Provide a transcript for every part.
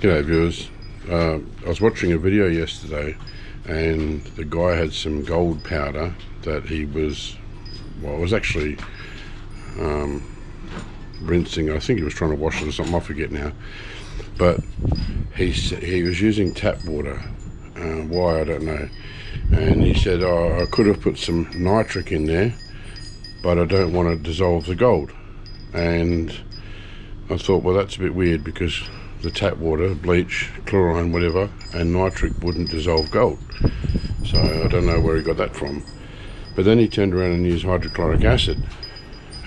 G'day viewers, I was watching a video yesterday and the guy had some gold powder that he was, well, it was actually rinsing. I think he was trying to wash it or something, I forget now, but he was using tap water. Why, I don't know. And he said, oh, I could have put some nitric in there, but I don't want to dissolve the gold. And I thought, well, that's a bit weird, because the tap water, bleach, chlorine, whatever, and nitric wouldn't dissolve gold. So I don't know where he got that from. But then he turned around and used hydrochloric acid,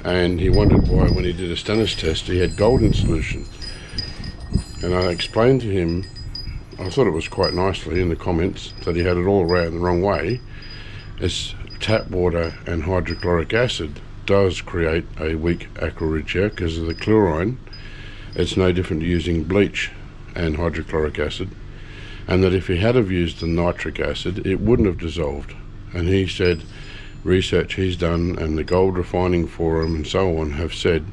and he wondered why, when he did a stannous test, he had gold in solution. And I explained to him, I thought it was quite nicely in the comments, that he had it all around the wrong way. As tap water and hydrochloric acid does create a weak aqua regia because of the chlorine. It's no different to using bleach and hydrochloric acid, and that if he had have used the nitric acid, it wouldn't have dissolved. And he said research he's done and the Gold Refining Forum and so on have said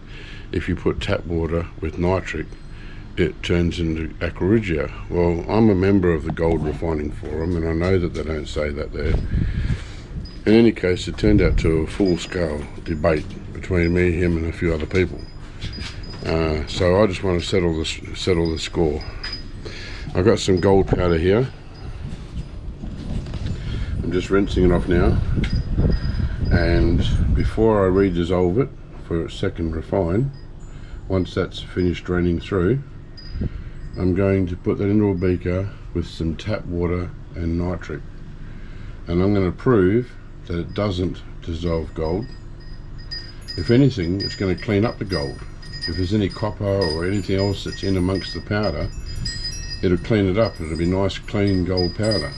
if you put tap water with nitric, it turns into aqua regia. Well, I'm a member of the Gold Refining Forum, and I know that they don't say that there. In any case, it turned out to a full-scale debate between me, him and a few other people. So I just want to settle the score. I've got some gold powder here. I'm just rinsing it off now, and before I re-dissolve it for a second refine, once that's finished draining through, I'm going to put that into a beaker with some tap water and nitric, and I'm going to prove that it doesn't dissolve gold. If anything, it's going to clean up the gold. If there's any copper or anything else that's in amongst the powder, it'll clean it up. It'll be nice, clean gold powder.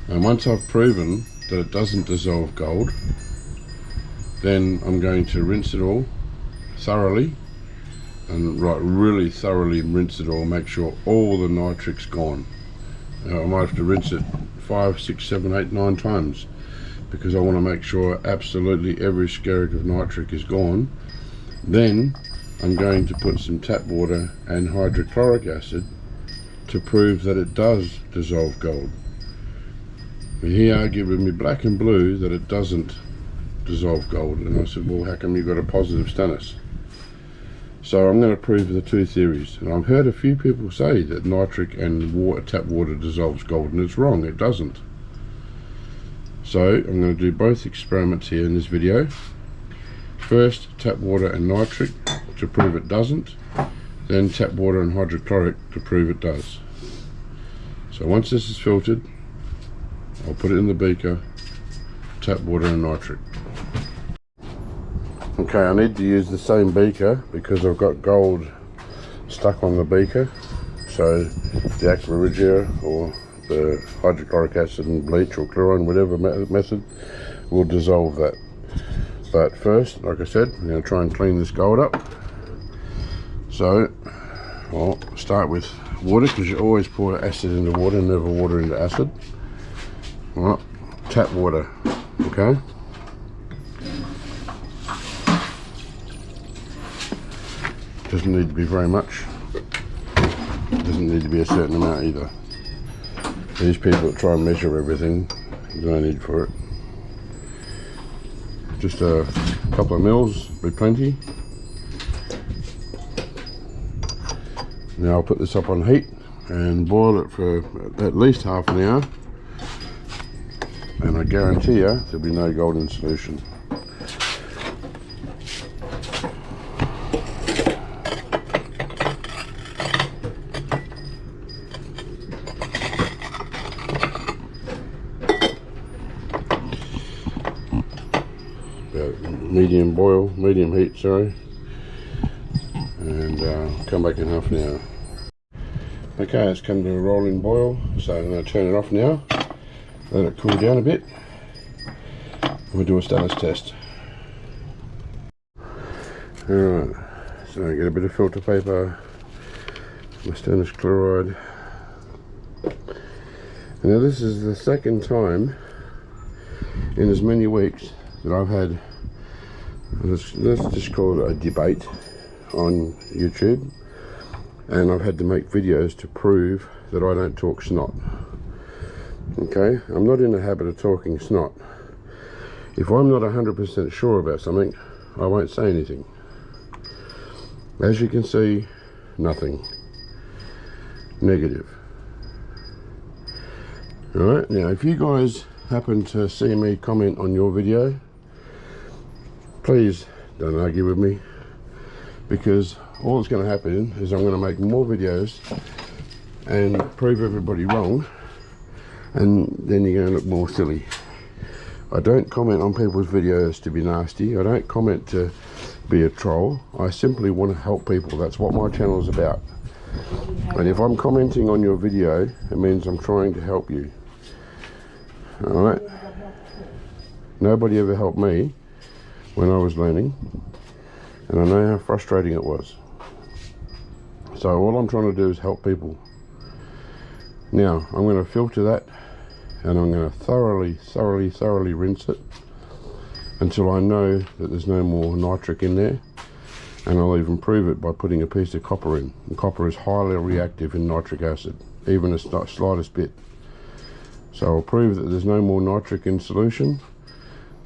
And once I've proven that it doesn't dissolve gold, then I'm going to rinse it all thoroughly, and really thoroughly rinse it all, make sure all the nitric's gone. I might have to rinse it 5, 6, 7, 8, 9 times, because I want to make sure absolutely every skerrick of nitric is gone. Then I'm going to put some tap water and hydrochloric acid to prove that it does dissolve gold. And he argued with me black and blue that it doesn't dissolve gold, and I said, well, how come you've got a positive stannous? So I'm going to prove the two theories. And I've heard a few people say that nitric and tap water dissolves gold, and it's wrong, it doesn't. So I'm going to do both experiments here in this video. First, tap water and nitric to prove it doesn't, then tap water and hydrochloric to prove it does. So once this is filtered, I'll put it in the beaker, tap water and nitric. Okay, I need to use the same beaker because I've got gold stuck on the beaker, so the aqua regia or the hydrochloric acid and bleach or chlorine, whatever method, will dissolve that. But first, like I said, I'm going to try and clean this gold up. So I'll start with water, because you always pour acid into water, never water into acid. Well, tap water, okay? Doesn't need to be very much. Doesn't need to be a certain amount either. These people that try and measure everything, there's no need for it. Just a couple of mils will be plenty. Now I'll put this up on heat and boil it for at least half an hour, and I guarantee you there'll be no gold in solution. Medium heat, sorry, and come back in half an hour. Okay, it's come to a rolling boil, so I'm going to turn it off now, let it cool down a bit, and we'll do a stannous test. Alright, so I get a bit of filter paper, my stannous chloride. And now this is the second time in as many weeks that I've had, let's just call it a debate on YouTube, and I've had to make videos to prove that I don't talk snot. Okay, I'm not in the habit of talking snot. If I'm not 100% sure about something, I won't say anything. As you can see, nothing. Negative. Alright, now if you guys happen to see me comment on your video, please don't argue with me, because all that's going to happen is I'm going to make more videos and prove everybody wrong, and then you're going to look more silly. I don't comment on people's videos to be nasty. I don't comment to be a troll. I simply want to help people. That's what my channel is about. And if I'm commenting on your video, it means I'm trying to help you. Alright? Nobody ever helped me when I was learning, and I know how frustrating it was. So all I'm trying to do is help people. Now I'm going to filter that, and I'm going to thoroughly rinse it until I know that there's no more nitric in there, and I'll even prove it by putting a piece of copper in. And copper is highly reactive in nitric acid, even the slightest bit. So I'll prove that there's no more nitric in solution,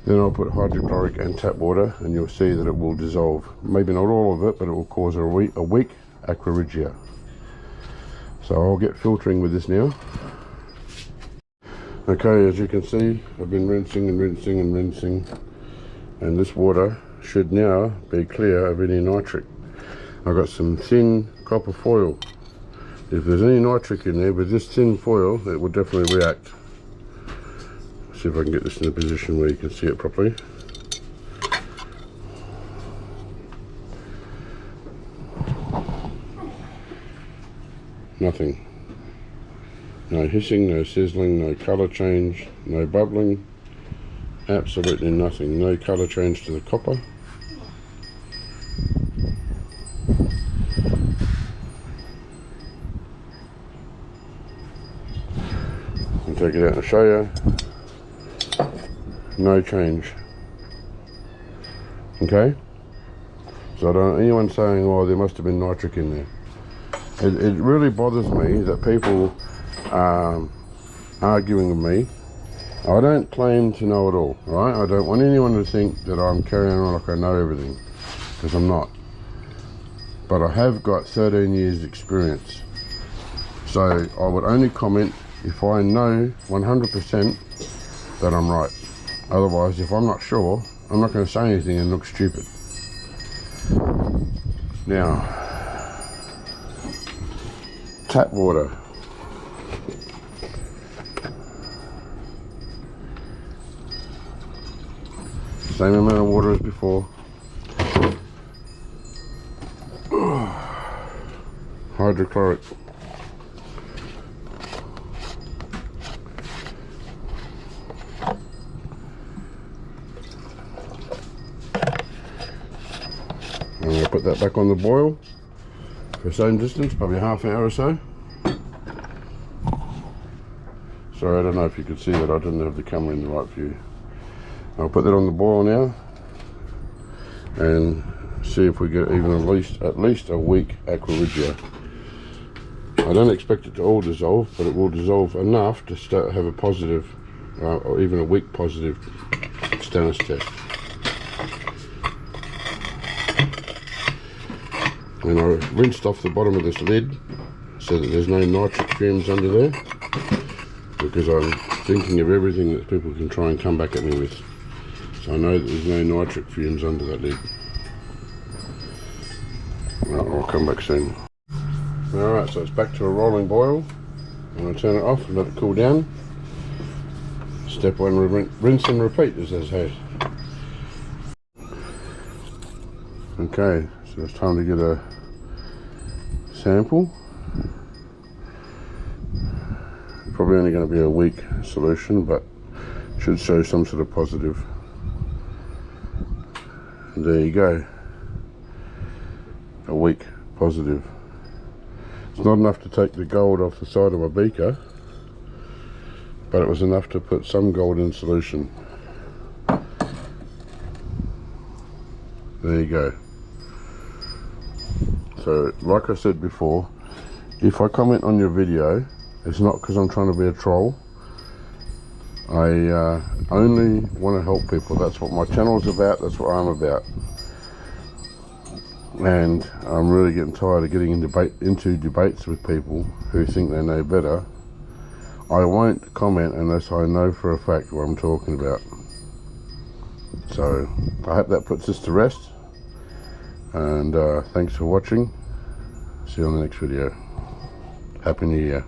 then I'll put hydrochloric and tap water, and you'll see that it will dissolve. Maybe not all of it, but it will cause a weak aqua regia. So I'll get filtering with this now. Okay, as you can see, I've been rinsing and rinsing and rinsing, and this water should now be clear of any nitric. I've got some thin copper foil. If there's any nitric in there with this thin foil, it will definitely react. See if I can get this in a position where you can see it properly. Nothing. No hissing, no sizzling, no colour change, no bubbling. Absolutely nothing. No colour change to the copper. I'll take it out and show you. No change. Okay? So I don't want anyone saying, oh, there must have been nitric in there. It really bothers me that people are arguing with me. I don't claim to know it all, right? I don't want anyone to think that I'm carrying on like I know everything, because I'm not. But I have got 13 years experience. So I would only comment if I know 100% that I'm right. Otherwise, if I'm not sure, I'm not going to say anything and look stupid. Now, tap water. Same amount of water as before. Hydrochloric. I'm going to put that back on the boil for the same distance, probably half an hour or so. Sorry, I don't know if you could see that, I didn't have the camera in the right view. I'll put that on the boil now and see if we get even at least a weak aqua regia. I don't expect it to all dissolve, but it will dissolve enough to start have a positive or even a weak positive stannous test. And I rinsed off the bottom of this lid so that there's no nitric fumes under there, because I'm thinking of everything that people can try and come back at me with. So I know that there's no nitric fumes under that lid. Right, I'll come back soon. Alright, so it's back to a rolling boil. I'm going to turn it off and let it cool down. Step one, rinse and repeat, as they say. Okay, so it's time to get a sample. Probably only going to be a weak solution, but should show some sort of positive. And there you go. A weak positive. It's not enough to take the gold off the side of my beaker, but it was enough to put some gold in solution. There you go. So like I said before, If I comment on your video, it's not because I'm trying to be a troll. I only want to help people. That's what my channel's about, that's what I'm about. And I'm really getting tired of getting into debates with people who think they know better. I won't comment unless I know for a fact what I'm talking about. So I hope that puts this to rest, and thanks for watching. See you on the next video. Happy New Year.